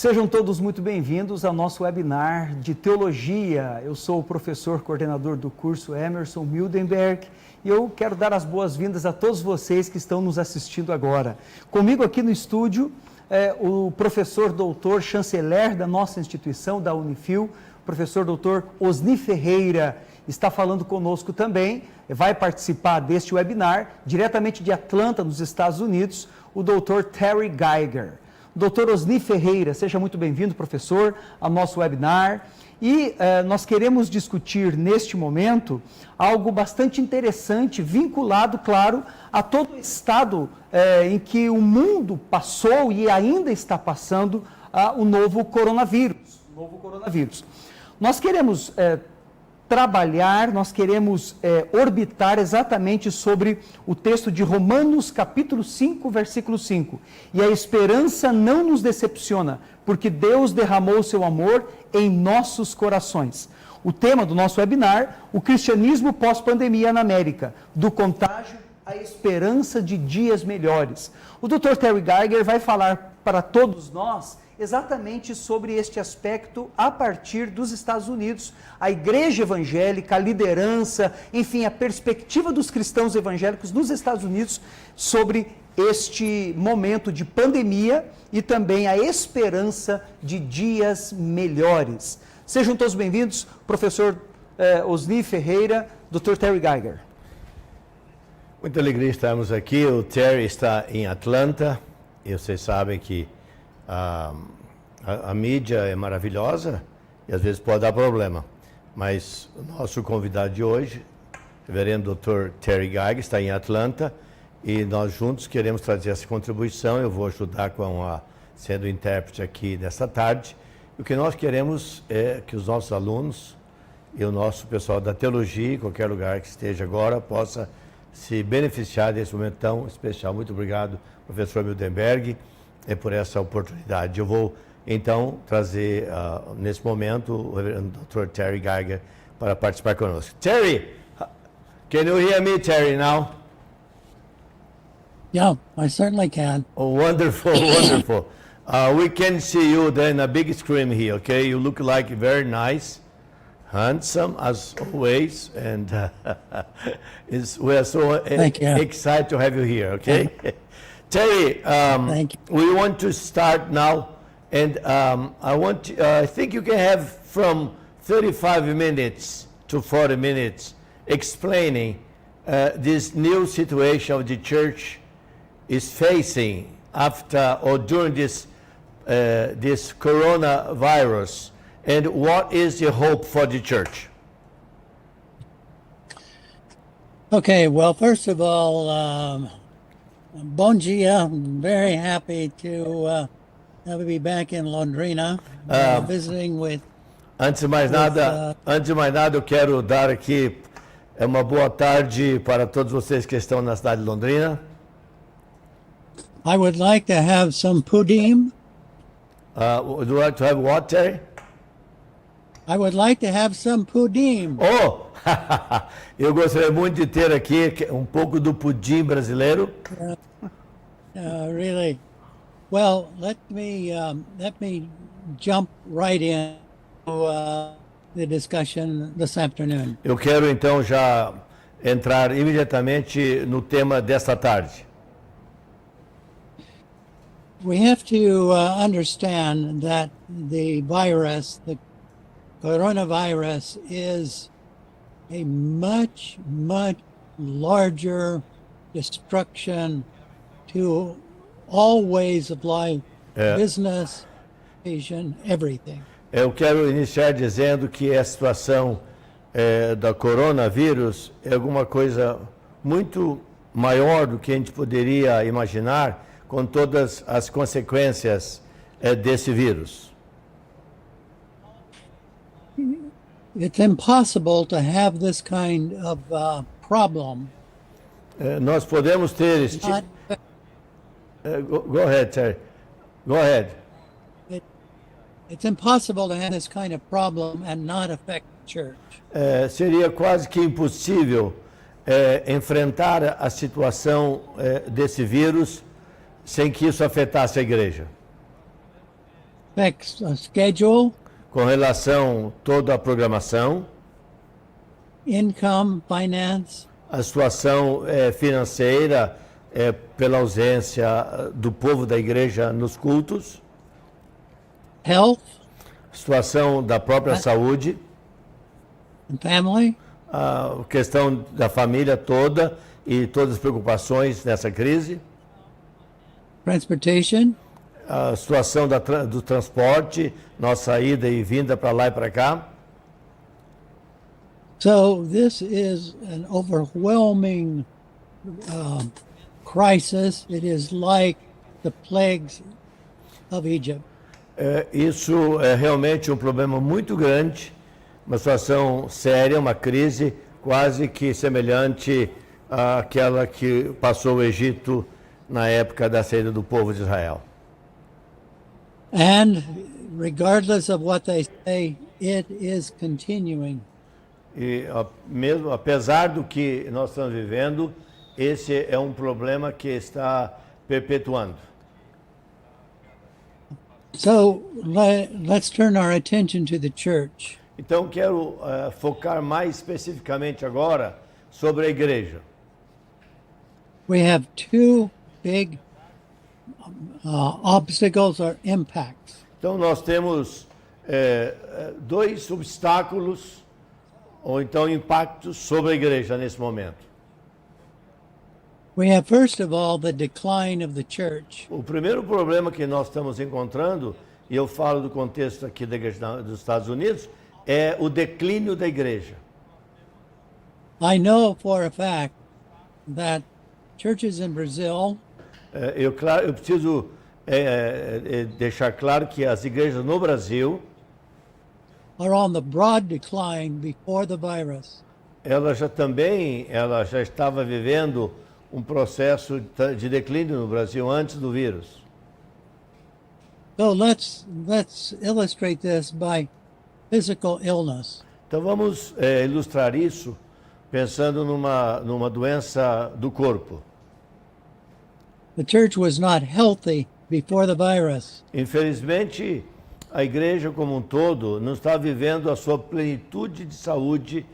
Sejam todos muito bem-vindos ao nosso webinar de Teologia. Eu sou o professor coordenador do curso Emerson Mildenberg e eu quero dar as boas-vindas a todos vocês que estão nos assistindo agora. Comigo aqui no estúdio o professor doutor chanceler da nossa instituição, da Unifil, professor doutor Osni Ferreira, está falando conosco também, vai participar deste webinar, diretamente de Atlanta, nos Estados Unidos, o doutor Terry Geiger. Doutor Osni Ferreira, seja muito bem-vindo, professor, ao nosso webinar. E nós queremos discutir neste momento algo bastante interessante, vinculado, claro, a todo o estado em que o mundo passou e ainda está passando o novo coronavírus. Nós queremos trabalhar, nós queremos orbitar exatamente sobre o texto de Romanos capítulo 5, versículo 5. E a esperança não nos decepciona, porque Deus derramou o seu amor em nossos corações. O tema do nosso webinar, o cristianismo pós-pandemia na América, do contágio à esperança de dias melhores. O Dr. Terry Geiger vai falar para todos nós exatamente sobre este aspecto a partir dos Estados Unidos, a igreja evangélica, a liderança, enfim, a perspectiva dos cristãos evangélicos nos Estados Unidos sobre este momento de pandemia e também a esperança de dias melhores. Sejam todos bem-vindos, professor Osni Ferreira, Dr. Terry Geiger. Muita alegria estarmos aqui. O Terry está em Atlanta e vocês sabem que a mídia é maravilhosa e às vezes pode dar problema, mas o nosso convidado de hoje, o reverendo Dr. Terry Geiger, está em Atlanta e nós juntos queremos trazer essa contribuição. Eu vou ajudar sendo intérprete aqui nesta tarde. O que nós queremos é que os nossos alunos e o nosso pessoal da teologia, em qualquer lugar que esteja agora, possa se beneficiar desse momento tão especial. Muito obrigado, professor Mildenberg, por essa oportunidade. Eu vou, então, trazer, nesse momento, o reverendo Dr. Terry Geiger para participar conosco. Terry, can you hear me, Terry, now? Yeah, I certainly can. Oh, wonderful, wonderful. We can see you then a big screen here, okay? You look like very nice, handsome as always, and we are so excited to have you here, okay? Terry, we want to start now, and I think you can have from 35 minutes to 40 minutes explaining this new situation of the church is facing after or during this coronavirus, and what is the hope for the church? Okay, well, first of all, bon dia. I'm very happy to be back in Londrina, visiting with... Antes de mais nada, eu quero dar aqui uma boa tarde para todos vocês que estão na cidade de Londrina. I would like to have some pudim. Would you like to have what, Terry? I would like to have some pudim. Oh, eu gostaria muito de ter aqui um pouco do pudim brasileiro. Really? Well, let me jump right in to the discussion this afternoon. Eu quero então já entrar imediatamente no tema desta tarde. We have to understand that the coronavirus, is a much, much larger destruction to all ways of life, business, education, everything. Eu quero iniciar dizendo que a situação da coronavírus é alguma coisa muito maior do que a gente poderia imaginar, com todas as consequências desse vírus. It's impossible to have this kind of problem. Nós podemos ter go ahead, Terry. Go ahead. It's impossible to have this kind of problem and not affect the church. Seria quase que impossível enfrentar a situação desse vírus sem que isso afetasse a igreja. affects schedule, com relação a toda a programação, income, finance, a situação financeira pela ausência do povo da igreja nos cultos, health, situação da própria saúde, and family, a questão da família toda e todas as preocupações nessa crise, transportation, a situação do transporte, nossa ida e vinda para lá e para cá. So this is an overwhelming crisis. It is like the plagues of Egypt. Isso é realmente um problema muito grande, uma situação séria, uma crise quase que semelhante àquela que passou o Egito na época da saída do povo de Israel. And regardless of what they say, it is continuing. E mesmo apesar do que nós estamos vivendo, esse é um problema que está perpetuando. So let's turn our attention to the church. Então quero focar mais especificamente agora sobre a igreja. We have two big obstacles or impacts. Então nós temos dois obstáculos ou então impactos sobre a igreja nesse momento. We have, first of all, the decline of the church. O primeiro problema que nós estamos encontrando, e eu falo do contexto aqui da igreja dos Estados Unidos, é o declínio da igreja. I know for a fact that churches in Brazil Eu preciso deixar claro que as igrejas no Brasil, are on the broad decline before the virus. ela já estava vivendo um processo de declínio no Brasil antes do vírus. So let's illustrate this by physical illness. Então vamos ilustrar isso pensando numa doença do corpo. The church was not healthy before the virus. Infelizmente, a igreja como um todo não está vivendo a sua plenitude de saúde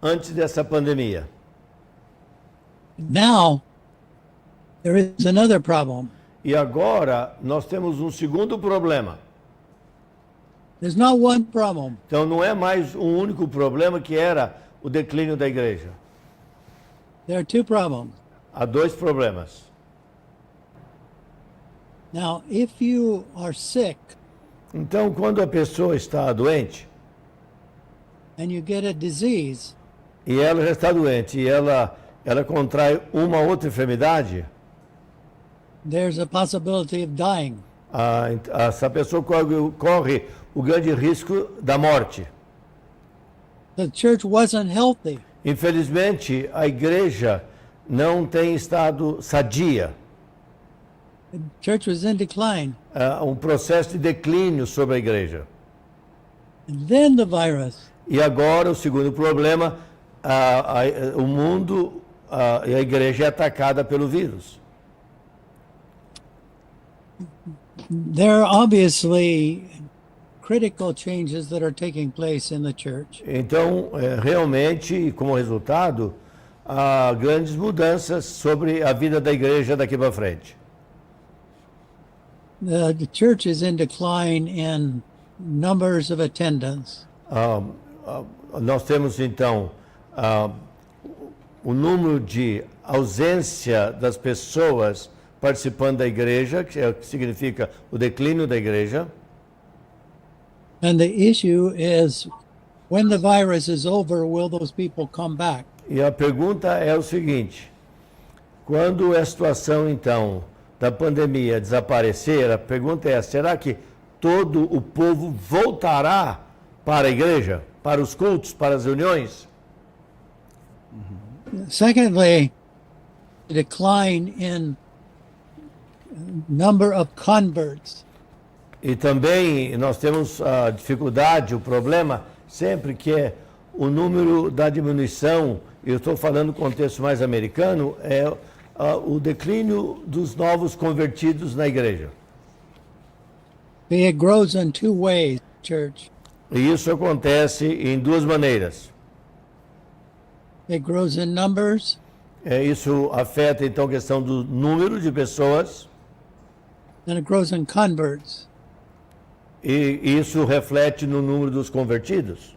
antes dessa pandemia. Now, there is another problem. E agora nós temos um segundo problema. There's not one problem. Então não é mais um único problema que era o declínio da igreja. There are two problems. Há dois problemas. Now, if you are sick Então, quando a pessoa está doente, and you get a disease, e ela já está doente, e ela contrai uma outra enfermidade, there's a possibility of dying. essa pessoa corre o grande risco da morte. The church wasn't healthy. Infelizmente, a igreja não tem estado sadia. The church was in decline. Um processo de declínio sobre a igreja. And then the virus. E agora, o segundo problema, o mundo e a igreja é atacada pelo vírus. There are obviously critical changes that are taking place in the church. Então, realmente, como resultado, há grandes mudanças sobre a vida da igreja daqui para frente. The church is in decline in numbers of attendance. Nós temos, então, o número de ausência das pessoas participando da igreja, que significa o declínio da igreja. And the issue is, when the virus is over, will those people come back? E a pergunta é o seguinte: quando a situação, então, da pandemia desaparecer, a pergunta é: será que todo o povo voltará para a igreja, para os cultos, para as reuniões? Secondly, decline in number of converts. E também nós temos a dificuldade, o problema sempre que é o número da diminuição, eu estou falando no contexto mais americano, é o declínio dos novos convertidos na igreja. It grows in two ways, church. E isso acontece em duas maneiras. It grows in numbers Isso afeta então a questão do número de pessoas and it grows in converts. e isso reflete no número dos convertidos.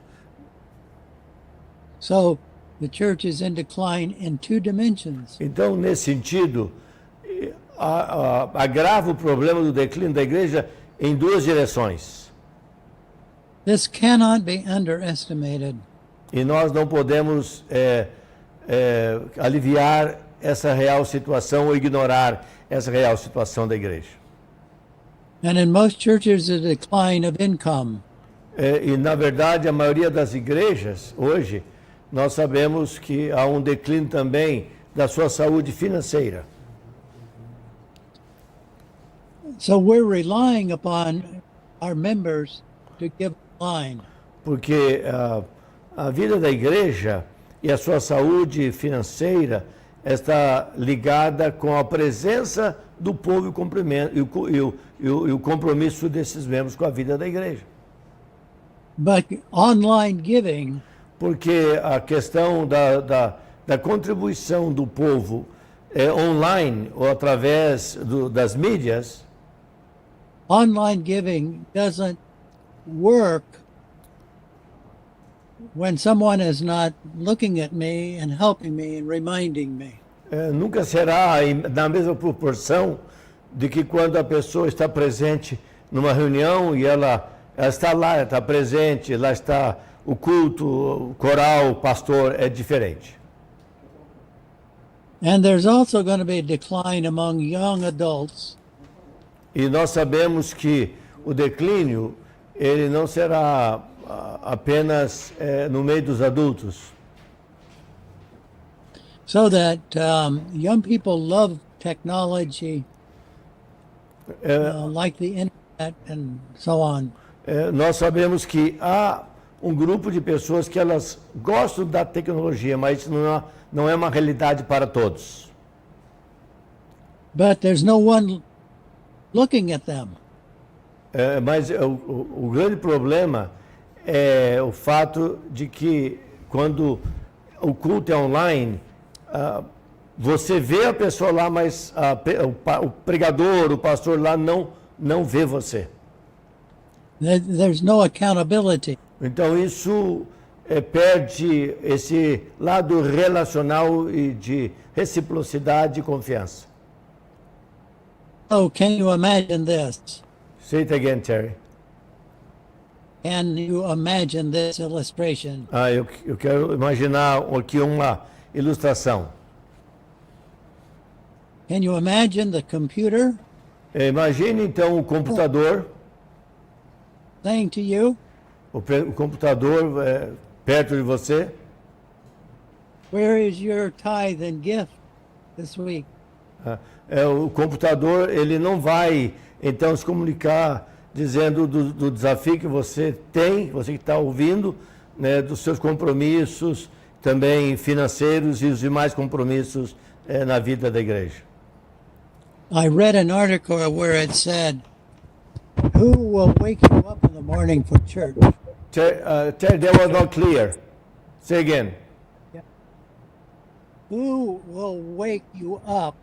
So the church is in decline in two dimensions. Então, nesse sentido, agrava o problema do declínio da igreja em duas direções. This cannot be underestimated. E nós não podemos aliviar essa real situação ou ignorar essa real situação da igreja. And in most churches, a decline of income. E, na verdade, a maioria das igrejas, hoje, nós sabemos que há um declínio também da sua saúde financeira. So we're relying upon our members to give a line. Porque a vida da igreja e a sua saúde financeira está ligada com a presença do povo e o compromisso desses membros com a vida da igreja. But online giving Porque a questão da contribuição do povo online ou através das mídias, online giving doesn't work when someone is not looking at me and helping me and reminding me. nunca será na mesma proporção de que quando a pessoa está presente numa reunião e ela está lá, ela está presente, lá está o culto, o coral, o pastor, é diferente. And there's also going to be a decline among young adults. E nós sabemos que o declínio, ele não será apenas no meio dos adultos. So that young people love technology, like the internet and so on. Nós sabemos que há um grupo de pessoas que elas gostam da tecnologia, mas isso não é uma realidade para todos. But there's no one looking at them. Mas o grande problema é o fato de que quando o culto é online, você vê a pessoa lá, mas o pregador, o pastor lá não vê você. There's no accountability. Então isso perde esse lado relacional e de reciprocidade e confiança. Oh, can you imagine this? Say it again, Terry. Can you imagine this illustration? Eu quero imaginar aqui uma ilustração. Can you imagine the computer Imagine então o computador, saying to you, o computador perto de você. where is your tithe and gift this week? O computador ele não vai então se comunicar dizendo do desafio que você tem, você que está ouvindo, né, dos seus compromissos também financeiros e os demais compromissos na vida da igreja. I read an article where it said, who will wake you up in the morning for church? That was not clear. Say again. Who will wake you up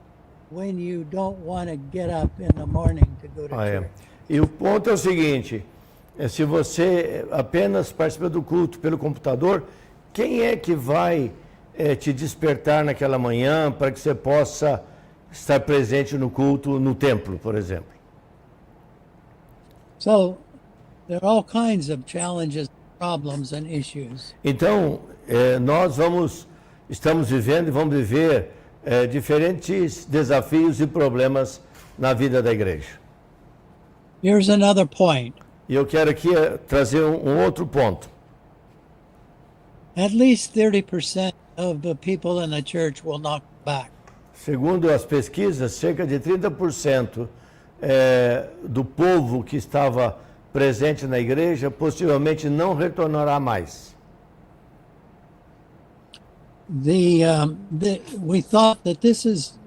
when you don't want to get up in the morning to go to church? E o ponto é o seguinte, se você apenas participa do culto pelo computador, quem é que vai te despertar naquela manhã para que você possa estar presente no culto no templo, por exemplo? So there are all kinds of challenges, problems, and issues. Então, nós estamos vivendo e vamos viver diferentes desafios e problemas na vida da igreja. Here's another point. E eu quero aqui trazer um outro ponto. At least 30% of the people in the church will not come back. Segundo as pesquisas, cerca de 30% do povo que estava presente na igreja possivelmente não retornará mais. We thought that this is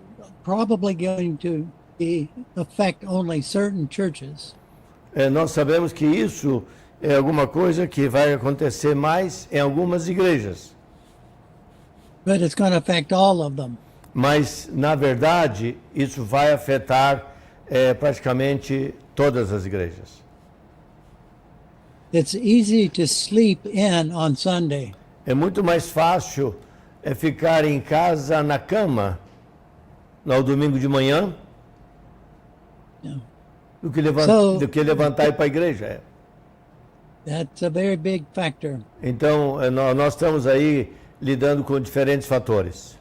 probably going to affect only certain churches. nós sabemos que isso é alguma coisa que vai acontecer mais em algumas igrejas. but it's going to affect all of them. Mas, na verdade, isso vai afetar praticamente todas as igrejas. It's easy to sleep in on Sunday, É muito mais fácil ficar em casa na cama no domingo de manhã Yeah. do que, So- do que levantar e ir para a igreja. That's a very big factor. Então, nós estamos aí lidando com diferentes fatores.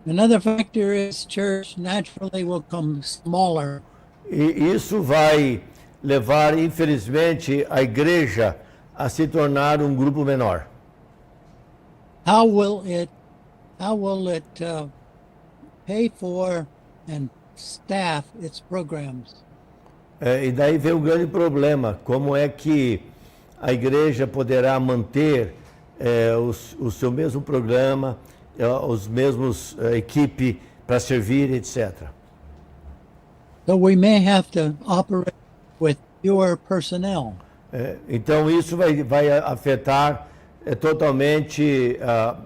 Another factor is church naturally will come smaller. E isso vai levar, infelizmente, a igreja a se tornar um grupo menor. How will it pay for and staff its programs? E daí vem o grande problema, como é que a igreja poderá manter o seu mesmo programa, os mesmos equipe para servir, etc. So we may have to operate with fewer personnel. Então isso vai afetar totalmente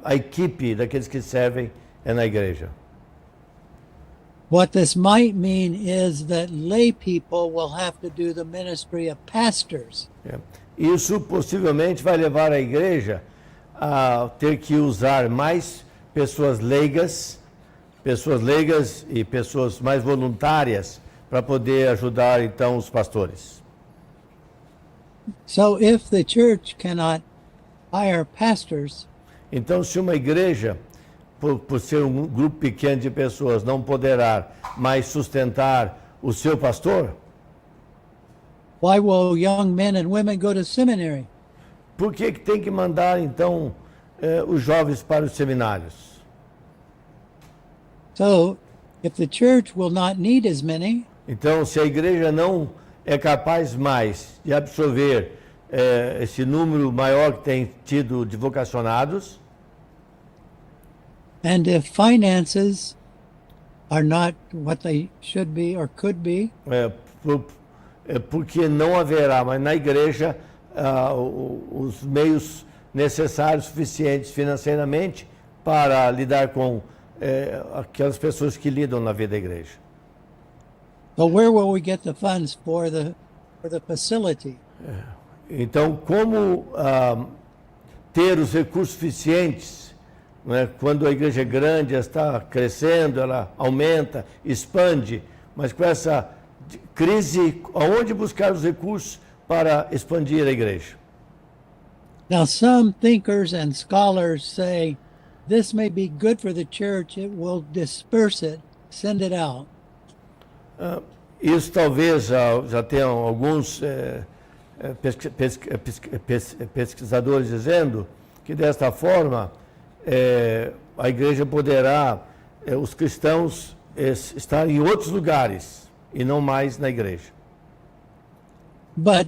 a equipe daqueles que servem na igreja. What this might mean is that lay people will have to do the ministry of pastors. Isso possivelmente vai levar a igreja a ter que usar mais pessoas leigas e pessoas mais voluntárias para poder ajudar então os pastores. So if the church cannot hire pastors, Então, se uma igreja, por ser um grupo pequeno de pessoas, não poderá mais sustentar o seu pastor, why will young men and women go to seminary? por que tem que mandar então os jovens para os seminários? So if the church will not need as many, Então, se a igreja não é capaz mais de absorver esse número maior que tem tido de vocacionados, and if finances are not what they should be or could be, porque não haverá mais na igreja os meios necessários, suficientes financeiramente para lidar com aquelas pessoas que lidam na vida da igreja. so where will we get the funds for the facility? Então, como ter os recursos suficientes, né, quando a igreja é grande, ela está crescendo, ela aumenta, expande, mas com essa crise, aonde buscar os recursos para expandir a igreja? Now, some thinkers and scholars say this may be good for the church, it will disperse it, send it out. Isso talvez já tenham alguns pesquisadores dizendo que desta forma a igreja poderá, os cristãos estar em outros lugares e não mais na igreja. But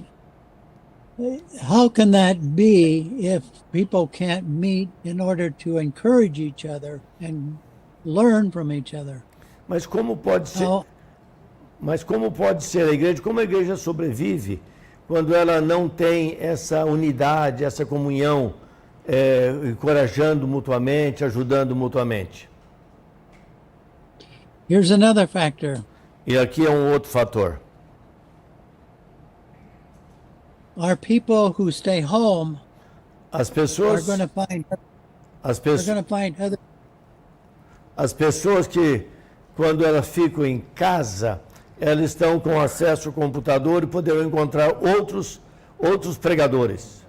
how can that be if people can't meet in order to encourage each other and learn from each other? Mas como pode ser? How, Mas como pode ser a igreja? Como a igreja sobrevive quando ela não tem essa unidade, essa comunhão, encorajando mutuamente, ajudando mutuamente? here's another factor. E aqui é um outro fator. Our people who stay home As are pessoas, going to find as are pessoas, going to find other as pessoas que, quando elas ficam em casa, elas estão com acesso ao computador e poderão encontrar outros pregadores.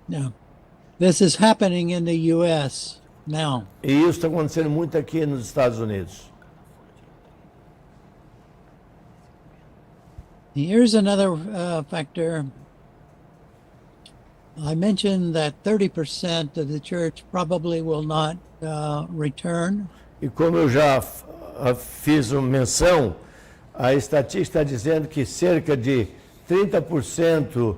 no. This is happening in the US now. E isso está acontecendo muito aqui nos Estados Unidos. Here's another factor. I mentioned that 30% of the church probably will not return. E como eu já fiz uma menção, a estatística está dizendo que cerca de 30%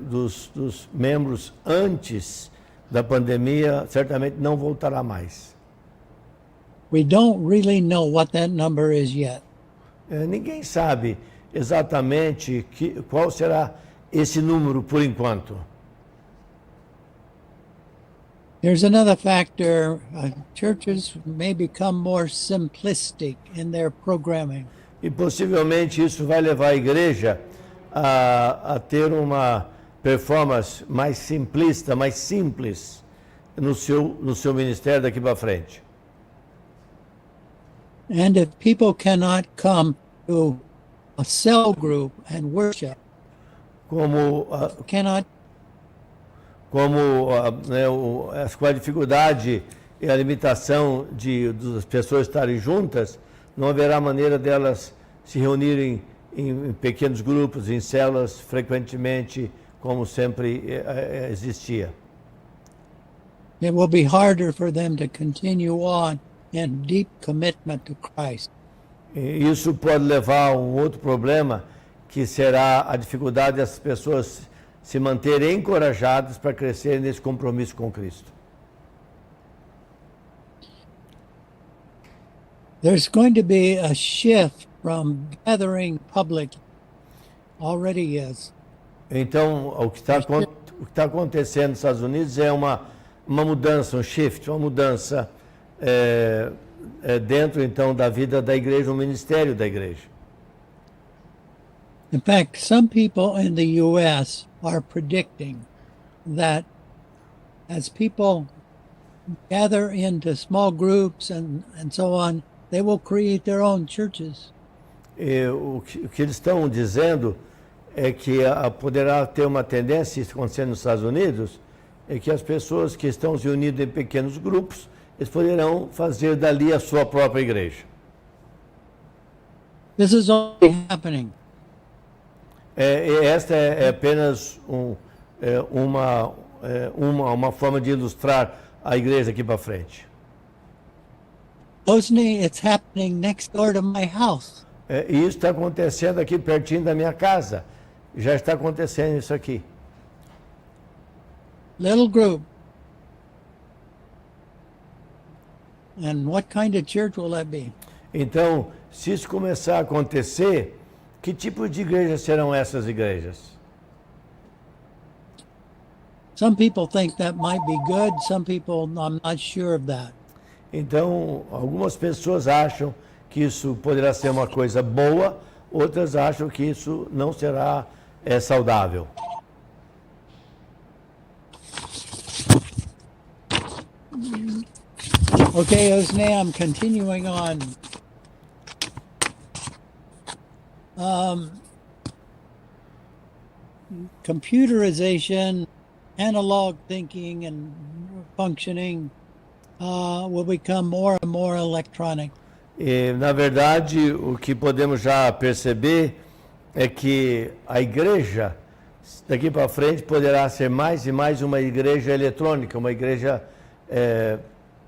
dos membros antes da pandemia certamente não voltará mais. We don't really know what that number is yet. Ninguém sabe exatamente qual será esse número por enquanto. There's another factor. Churches may become more simplistic in their programming. E possivelmente isso vai levar a igreja a ter uma performance mais simplista, mais simples no seu ministério daqui para frente. And if people cannot come to a cell group and worship, cannot com a dificuldade e a limitação das pessoas estarem juntas, não haverá maneira delas se reunirem em pequenos grupos, em células, frequentemente, como sempre existia. it will be harder for them to continue on in deep commitment to Christ. E isso pode levar a um outro problema, que será a dificuldade das pessoas se manterem encorajadas para crescer nesse compromisso com Cristo. There's going to be a shift from gathering public, already is. Então, o que está acontecendo nos Estados Unidos é uma mudança, um shift, uma mudança dentro, então, da vida da igreja, o ministério da igreja. In fact, some people in the U.S. are predicting that as people gather into small groups and so on, they will create their own churches. E o que eles estão dizendo é que poderá ter uma tendência, isso acontecendo nos Estados Unidos, é que as pessoas que estão se unindo em pequenos grupos, eles poderão fazer dali a sua própria igreja. This is already happening. Esta é apenas uma forma de ilustrar a igreja aqui para frente. Osni, it's happening next door to my house. E isso está acontecendo aqui pertinho da minha casa. Já está acontecendo isso aqui. Little group. And what kind of church will that be? Então, se isso começar a acontecer, que tipo de igrejas serão essas igrejas? Some people think that might be good. Some people, I'm not sure of that. Então, algumas pessoas acham que isso poderá ser uma coisa boa, outras acham que isso não será saudável. Okay, Osni, I'm continuing on. Computerization, analog thinking, and functioning will become more and more electronic. E, na verdade, o que podemos já perceber é que a igreja, daqui para frente, poderá ser mais e mais uma igreja eletrônica, uma igreja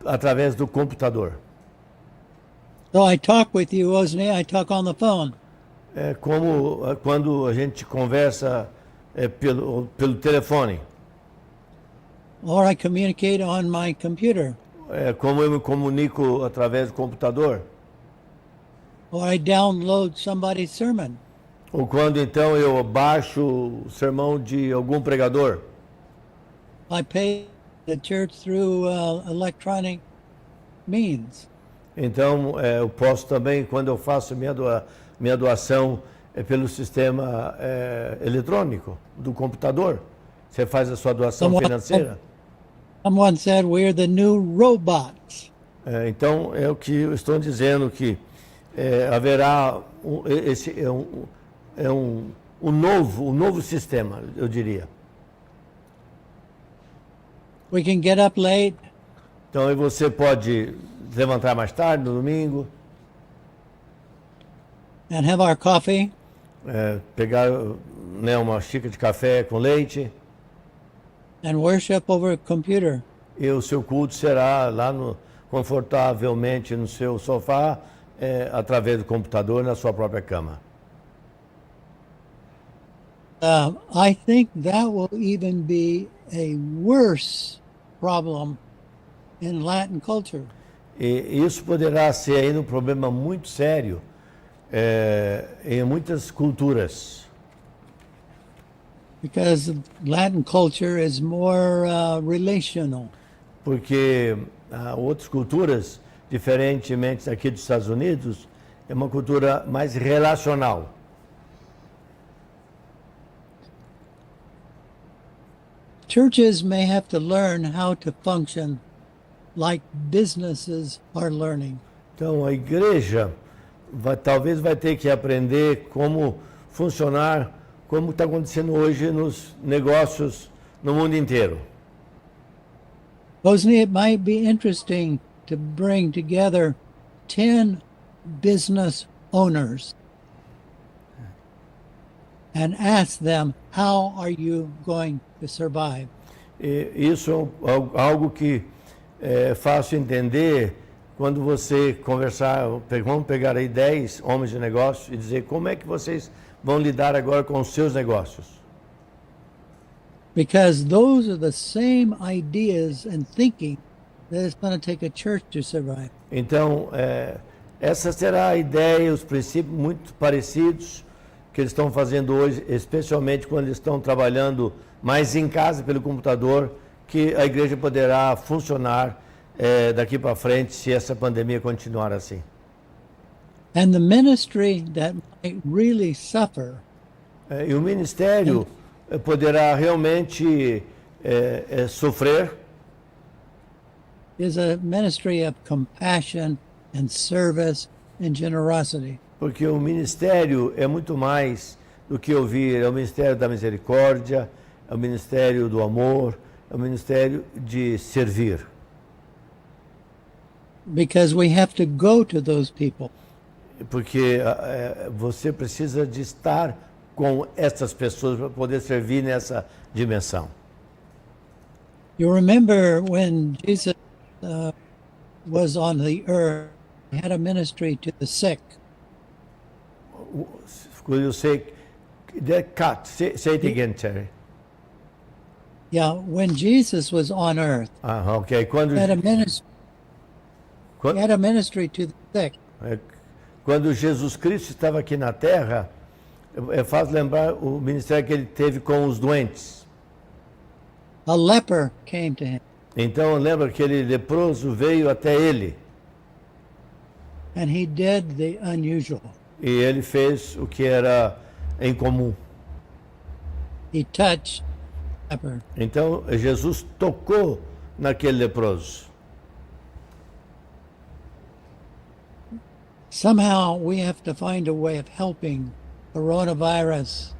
através do computador. So I talk with you, Osni, I talk on the phone. É como quando a gente conversa pelo telefone. Or I communicate on my computer. É como eu me comunico através do computador. Or I download somebody's sermon. Ou quando então eu baixo o sermão de algum pregador. I pay the church through electronic means. Então eu posso também, quando eu faço minha doação pelo sistema eletrônico do computador. Você faz a sua doação financeira. Someone said we're the new robots. Então é o que eu estou dizendo, que haverá um novo sistema, eu diria. We can get up late. Então aí você pode levantar mais tarde, no domingo. And have our coffee. Pegar uma xícara de café com leite. And worship over a computer. E o seu culto será lá confortavelmente no seu sofá, através do computador, na sua própria cama. I think that will even be a worse problem in Latin culture. E isso poderá ser ainda um problema muito sério em muitas culturas. because Latin culture is more relational. Porque outras culturas, diferentemente daqui dos Estados Unidos, é uma cultura mais relacional. Churches may have to learn how to function like businesses are learning. Então, a igreja talvez vai ter que aprender como funcionar, como está acontecendo hoje nos negócios no mundo inteiro. Bosnia, it might be interesting to bring together 10 business owners and ask them, how are you going to survive? E isso é algo que é fácil entender quando você conversar, vamos pegar aí 10 homens de negócio e dizer como é que vocês vão lidar agora com os seus negócios. Because those are the same ideas and thinking that it's going to take a church to survive. Então, essa será a ideia, os princípios muito parecidos que eles estão fazendo hoje, especialmente quando eles estão trabalhando mais em casa pelo computador, que a igreja poderá funcionar daqui para frente se essa pandemia continuar assim. And the ministry that might really suffer E o ministério poderá realmente sofrer, is a ministry of compassion and service and generosity. porque o ministério é muito mais do que ouvir, é o ministério da misericórdia, é o ministério do amor, é o ministério de servir. Because we have to go to those people. Porque você precisa de estar com essas pessoas para poder servir nessa dimensão. You remember when Jesus was on the earth, he had a ministry to the sick. Could you say say it again, Terry? Yeah, when Jesus was on earth, Ok. he had a ministry. He had a ministry to the sick. Quando Jesus Cristo estava aqui na Terra, faz lembrar o ministério que ele teve com os doentes. A leper came to him, Então, lembra que aquele leproso veio até ele and he did the unusual. e ele fez o que era incomum. He touched the leper. Então, Jesus tocou naquele leproso. Somehow we have to find a way of helping coronavirus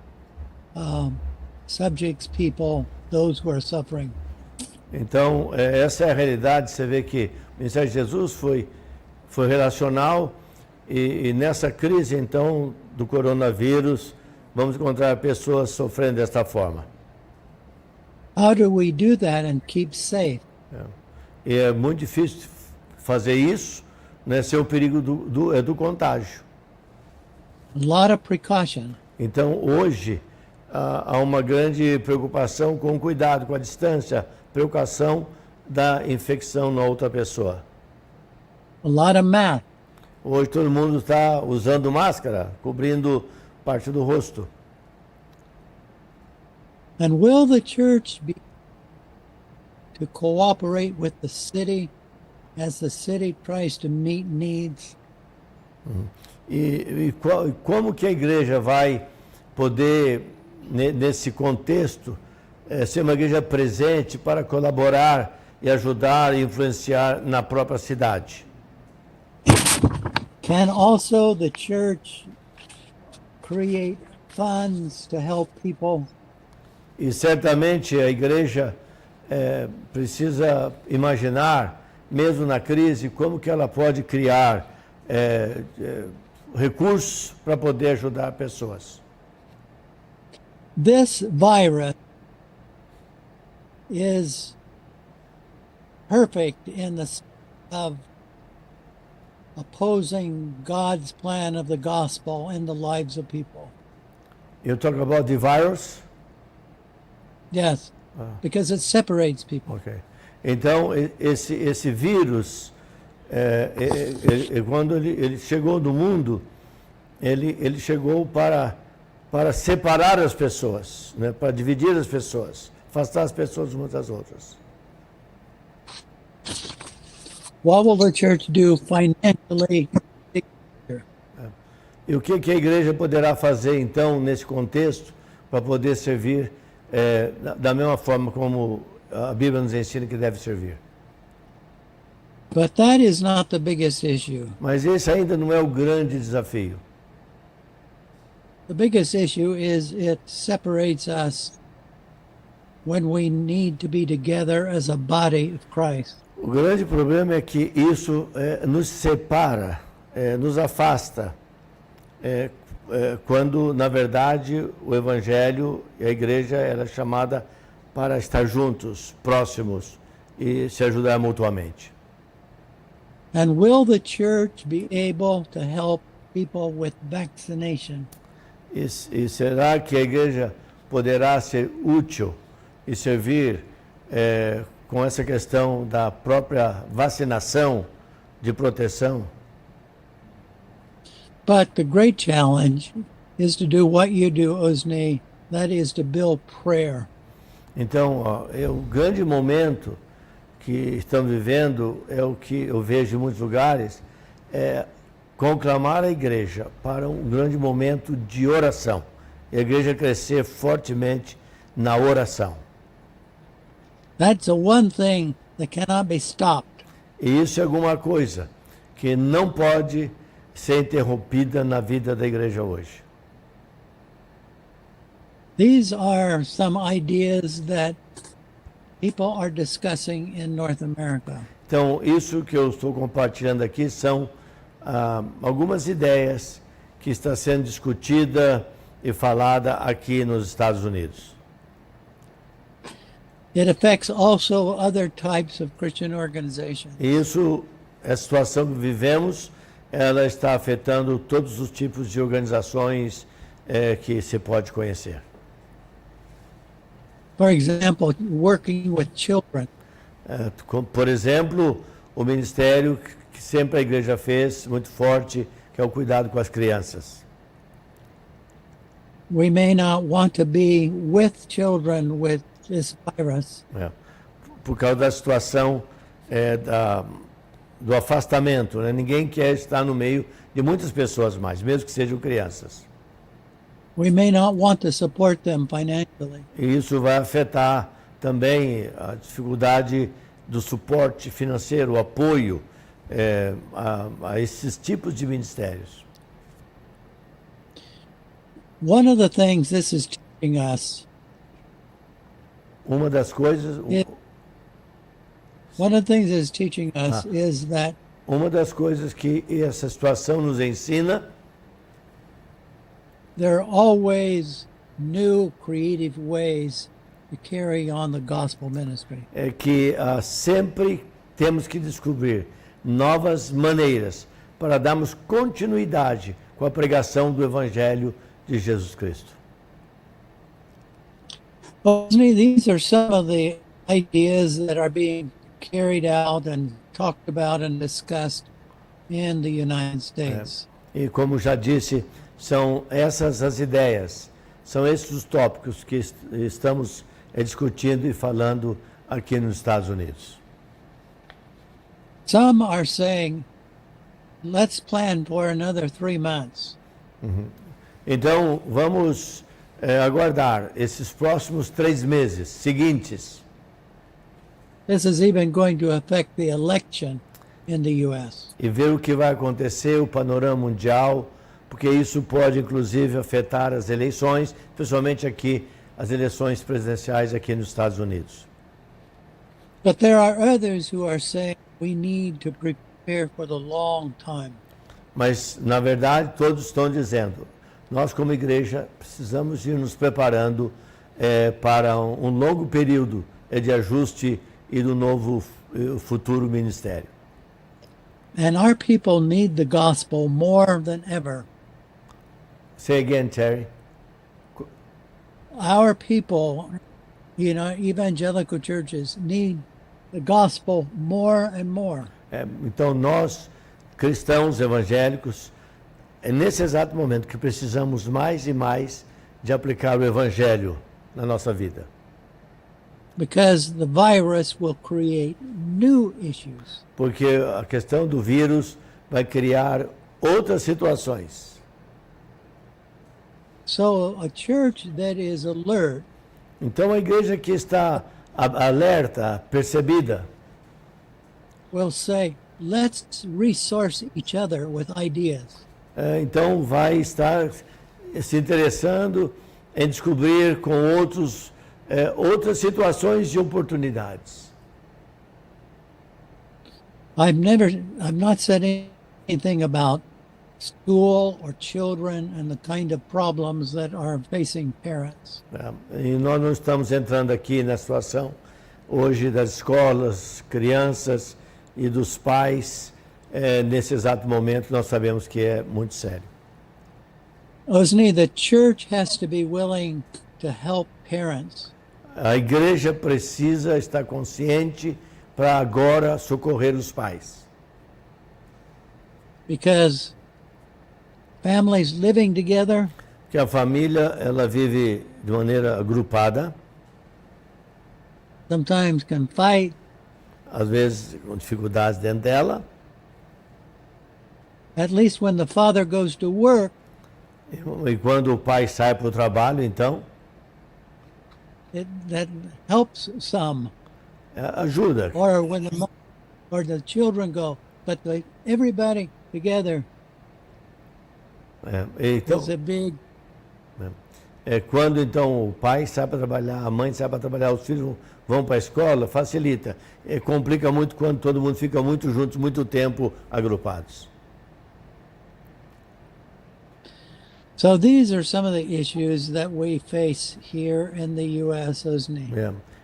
subjects, people, those who are suffering. Então, essa é a realidade. Você vê que o ministério de Jesus foi relacional e nessa crise, então, do coronavírus, vamos encontrar pessoas sofrendo desta forma. How do we do that and keep safe? E é muito difícil fazer isso, né, sem o perigo do contágio. A lot of precaution. Então, hoje, há uma grande preocupação com o cuidado, com a distância, preocupação da infecção na outra pessoa. A lot of math. Hoje todo mundo está usando máscara, cobrindo parte do rosto. And will the church be to cooperate with the city as the city tries to meet needs? Como que a igreja vai poder, nesse contexto, ser uma igreja presente para colaborar e ajudar e influenciar na própria cidade? Can also the church create funds to help people? E certamente a igreja precisa imaginar, mesmo na crise, como que ela pode criar recursos para poder ajudar pessoas. This virus is perfect in the sense of opposing God's plan of the gospel in the lives of people. You talk about the virus? Yes, because it separates people. Ok. Então, esse vírus, quando ele chegou no mundo, ele chegou para separar as pessoas, né? Para dividir as pessoas, afastar as pessoas umas das outras. What will the church do financially? E o que a igreja poderá fazer, então, nesse contexto, para poder servir da mesma forma como a Bíblia nos ensina que deve servir? But that is not the biggest issue. Mas esse ainda não é o grande desafio. The biggest issue is it separates us when we need to be together as a body of Christ. O grande problema é que isso nos separa, nos afasta, quando, na verdade, o Evangelho e a igreja era chamada para estar juntos, próximos e se ajudar mutuamente. And will the church be able to help people with vaccination? E será que a igreja poderá ser útil e servir com essa questão da própria vacinação de proteção? But the great challenge is to do what you do, Osni, that is to build prayer. Então, o grande momento que estamos vivendo é o que eu vejo em muitos lugares, é conclamar a igreja para um grande momento de oração. E a igreja crescer fortemente na oração. That's the one thing that cannot be stopped. E isso é alguma coisa que não pode ser interrompida na vida da igreja hoje. These are some ideas that people are discussing in North America. Então, isso que eu estou compartilhando aqui são algumas ideias que está sendo discutida e falada aqui nos Estados Unidos. It affects also other types of Christian organizations. E isso, a situação que vivemos, ela está afetando todos os tipos de organizações que se pode conhecer. For example, working with children. Por exemplo, o ministério que sempre a igreja fez, muito forte, que é o cuidado com as crianças. We may not want to be with children with this virus. Por causa da situação do afastamento, né? Ninguém quer estar no meio de muitas pessoas mais, mesmo que sejam crianças. We may not want to support them financially. E isso vai afetar também a dificuldade do suporte financeiro, o apoio a esses tipos de ministérios. One of the things this is teaching us, Uma das coisas, one of the things it's teaching us is that uma das coisas que essa situação nos ensina there are always new creative ways to carry on the gospel ministry. é que sempre temos que descobrir novas maneiras para darmos continuidade com a pregação do Evangelho de Jesus Cristo. Well, these are some of the ideas that are being carried out and talked about and discussed in the United States. E como já disse, são essas as ideias, são esses os tópicos que estamos discutindo e falando aqui nos Estados Unidos. Some are saying, let's plan for another 3 months. Então, vamos aguardar esses próximos 3 meses seguintes. This is even going to affect the election in the U.S. E ver o que vai acontecer, o panorama mundial, porque isso pode, inclusive, afetar as eleições, principalmente aqui, as eleições presidenciais aqui nos Estados Unidos. But there are others who are saying we need to prepare for the long time. Mas, na verdade, todos estão dizendo, nós como igreja precisamos ir nos preparando para um longo período de ajuste e do novo futuro ministério. And our people need the gospel more than ever. Say again, Terry. Our people, evangelical churches need the gospel more and more. Então, nós, cristãos evangélicos, é nesse exato momento que precisamos mais e mais de aplicar o Evangelho na nossa vida. because the virus will create new issues. Porque a questão do vírus vai criar outras situações. So a church that is alert Então a igreja que está alerta, percebida, will say, let's resource each other with ideas. então vai estar se interessando em descobrir com outras situações e oportunidades. I've not said anything about school or children and the kind of problems that are facing parents. E nós não estamos entrando aqui na situação hoje das escolas, crianças e dos pais. Nesse exato momento nós sabemos que é muito sério. Osni, the church has to be willing to help parents. A igreja precisa estar consciente para agora socorrer os pais. Because families living together Que a família ela vive de maneira agrupada, sometimes can fight, às vezes com dificuldades dentro dela. at least when the father goes to work, E quando o pai sai para o trabalho, então that helps some. ajuda. Or when the children go, but everybody together Então, is a big. quando então o pai sai para trabalhar, a mãe sai para trabalhar, os filhos vão para a escola, facilita. Complica muito quando todo mundo fica muito juntos, muito tempo agrupados. So these are some of the issues that we face here in the U.S., Osni.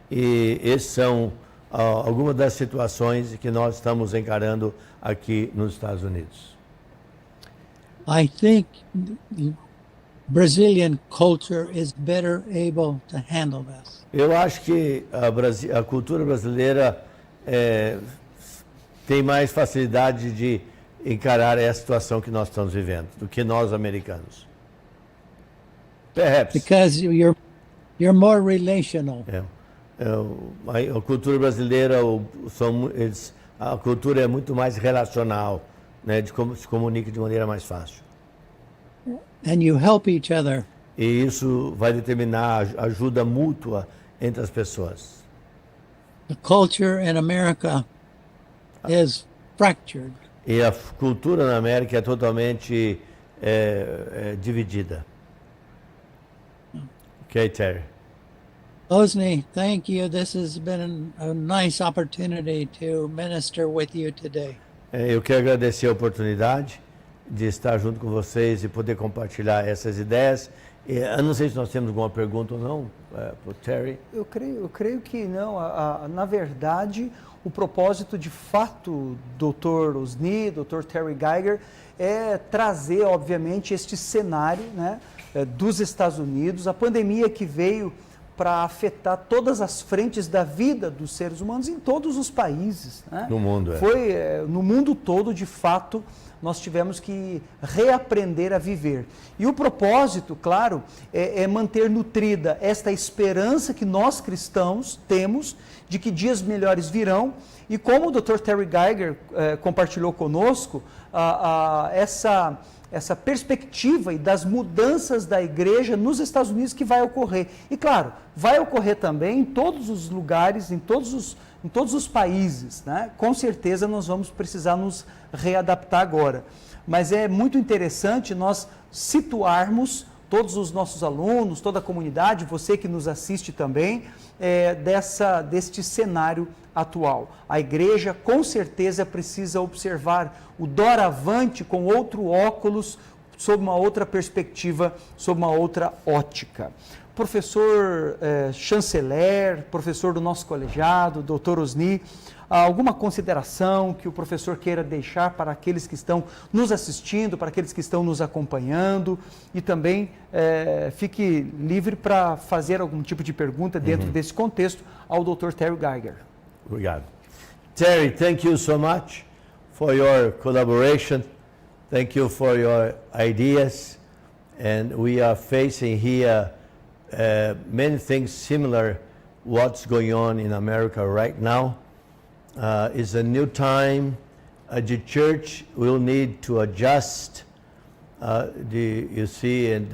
E esses são algumas das situações que nós estamos encarando aqui nos Estados Unidos. I think Brazilian culture is better able to handle this. Eu acho que a cultura brasileira tem mais facilidade de encarar essa situação que nós estamos vivendo do que nós americanos. Perhaps. Because you're more relational. A cultura brasileira, a cultura é muito mais relacional, né, de como se comunica de maneira mais fácil. And you help each other. E isso vai determinar a ajuda mútua entre as pessoas. The culture in America is fractured. E a cultura na América é totalmente dividida. Ok, Terry. Osni, thank you. This has been a nice opportunity to minister with you today. Eu quero agradecer a oportunidade de estar junto com vocês e poder compartilhar essas ideias. Eu não sei se nós temos alguma pergunta ou não para o Terry. Eu creio que não. Na verdade, o propósito de fato, Dr. Osni, Dr. Terry Geiger, é trazer, obviamente, este cenário, né, dos Estados Unidos, a pandemia que veio para afetar todas as frentes da vida dos seres humanos em todos os países. Né? No mundo, Foi no mundo todo, de fato, nós tivemos que reaprender a viver. E o propósito, claro, é manter nutrida esta esperança que nós cristãos temos de que dias melhores virão. E como o Dr. Terry Geiger compartilhou conosco, essa perspectiva e das mudanças da igreja nos Estados Unidos que vai ocorrer. E claro, vai ocorrer também em todos os lugares, em todos os países, né? Com certeza nós vamos precisar nos readaptar agora. Mas é muito interessante nós situarmos todos os nossos alunos, toda a comunidade, você que nos assiste também, deste cenário atual. A igreja com certeza precisa observar o doravante com outro óculos, sob uma outra perspectiva, sob uma outra ótica. Professor chanceler, professor do nosso colegiado, Dr. Osni, alguma consideração que o professor queira deixar para aqueles que estão nos assistindo, para aqueles que estão nos acompanhando, e também fique livre para fazer algum tipo de pergunta dentro desse contexto ao Dr. Terry Geiger. Obrigado. Terry, thank you so much for your collaboration Thank you for your ideas. And we are facing here many things similar what's going on in America right now. It's a new time. The church will need to adjust. You see, and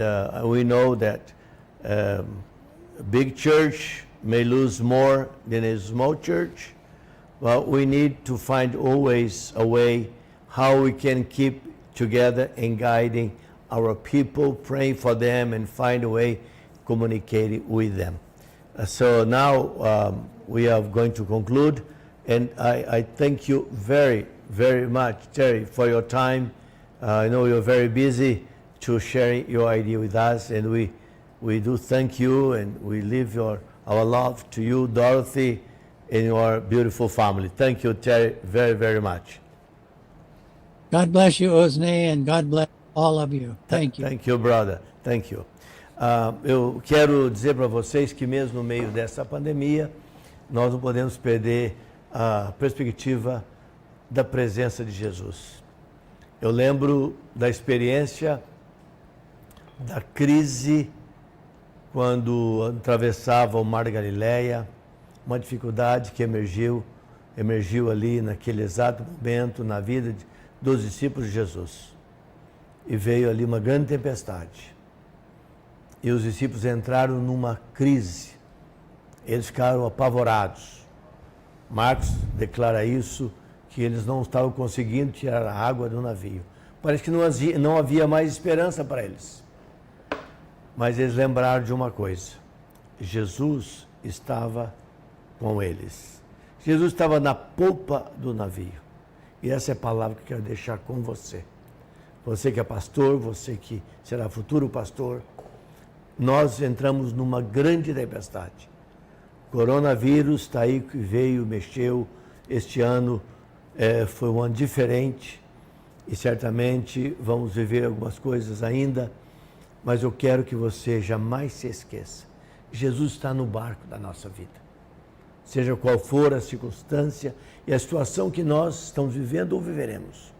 we know that a big church may lose more than a small church. But we need to find always a way how we can keep together and guiding our people, praying for them, and find a way communicating with them. So now we are going to conclude, and I thank you very, very much, Terry, for your time. I know you're very busy to sharing your idea with us, and we do thank you, and we leave our love to you, Dorothy, and your beautiful family. Thank you, Terry, very, very much. God bless you, Osni, and God bless all of you. Thank you. Thank you, brother. Thank you. Eu quero dizer para vocês que mesmo no meio dessa pandemia, nós não podemos perder a perspectiva da presença de Jesus. Eu lembro da experiência da crise quando atravessava o Mar da Galileia, uma dificuldade que emergiu ali naquele exato momento na vida dos discípulos de Jesus. E veio ali uma grande tempestade. E os discípulos entraram numa crise. Eles ficaram apavorados. Marcos declara isso, que eles não estavam conseguindo tirar a água do navio. Parece que não havia mais esperança para eles. Mas eles lembraram de uma coisa. Jesus estava com eles. Jesus estava na polpa do navio. E essa é a palavra que eu quero deixar com você. Você que é pastor, você que será futuro pastor. Nós entramos numa grande tempestade. O coronavírus está aí, que veio, mexeu. Este ano foi um ano diferente. E certamente vamos viver algumas coisas ainda. Mas eu quero que você jamais se esqueça. Jesus está no barco da nossa vida. Seja qual for a circunstância e a situação que nós estamos vivendo ou viveremos,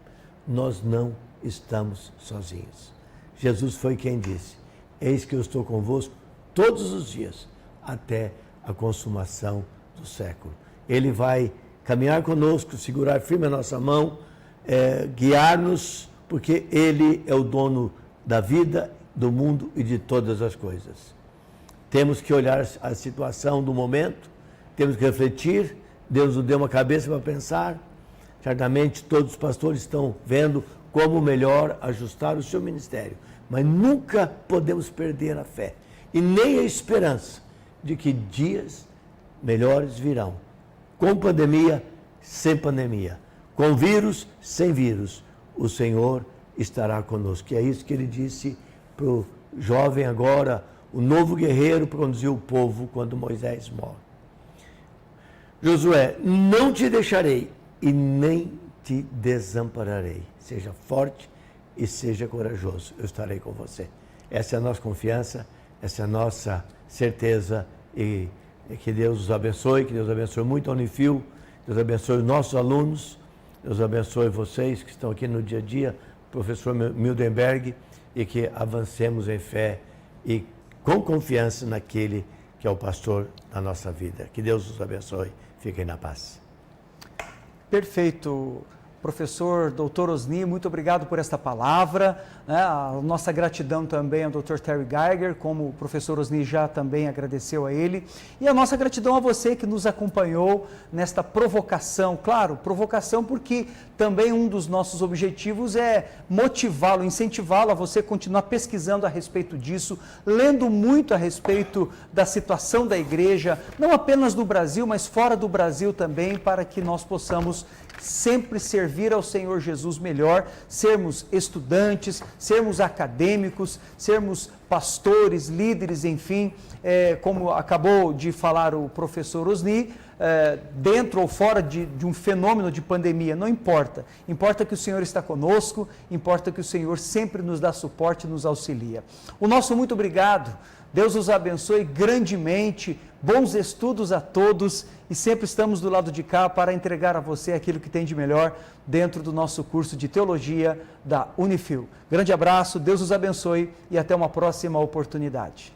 nós não estamos sozinhos. Jesus foi quem disse: eis que eu estou convosco todos os dias, até a consumação do século. Ele vai caminhar conosco, segurar firme a nossa mão, guiar-nos, porque Ele é o dono da vida, do mundo e de todas as coisas. Temos que olhar a situação do momento, temos que refletir. Deus nos deu uma cabeça para pensar. Certamente todos os pastores estão vendo como melhor ajustar o seu ministério. Mas nunca podemos perder a fé e nem a esperança de que dias melhores virão. Com pandemia, sem pandemia. Com vírus, sem vírus. O Senhor estará conosco. E é isso que ele disse para o jovem agora, o novo guerreiro, para conduzir o povo quando Moisés morre. Josué, não te deixarei e nem te desampararei. Seja forte e seja corajoso. Eu estarei com você. Essa é a nossa confiança, essa é a nossa certeza. E que Deus os abençoe, que Deus abençoe muito a Unifil, Deus abençoe os nossos alunos, Deus abençoe vocês que estão aqui no dia a dia, professor Mildenberg, e que avancemos em fé e com confiança naquele que é o pastor da nossa vida. Que Deus os abençoe. Fiquem na paz. Perfeito. Professor Dr. Osni, muito obrigado por esta palavra. A nossa gratidão também ao Dr. Terry Geiger, como o professor Osni já também agradeceu a ele. E a nossa gratidão a você que nos acompanhou nesta provocação. Claro, provocação porque também um dos nossos objetivos é motivá-lo, incentivá-lo a você continuar pesquisando a respeito disso, lendo muito a respeito da situação da igreja, não apenas no Brasil, mas fora do Brasil também, para que nós possamos sempre servir ao Senhor Jesus melhor, sermos estudantes, sermos acadêmicos, sermos pastores, líderes, enfim, como acabou de falar o professor Osni, dentro ou fora de um fenômeno de pandemia, não importa. Importa que o Senhor está conosco, importa que o Senhor sempre nos dá suporte e nos auxilia. O nosso muito obrigado. Deus os abençoe grandemente, bons estudos a todos e sempre estamos do lado de cá para entregar a você aquilo que tem de melhor dentro do nosso curso de Teologia da Unifil. Grande abraço, Deus os abençoe e até uma próxima oportunidade.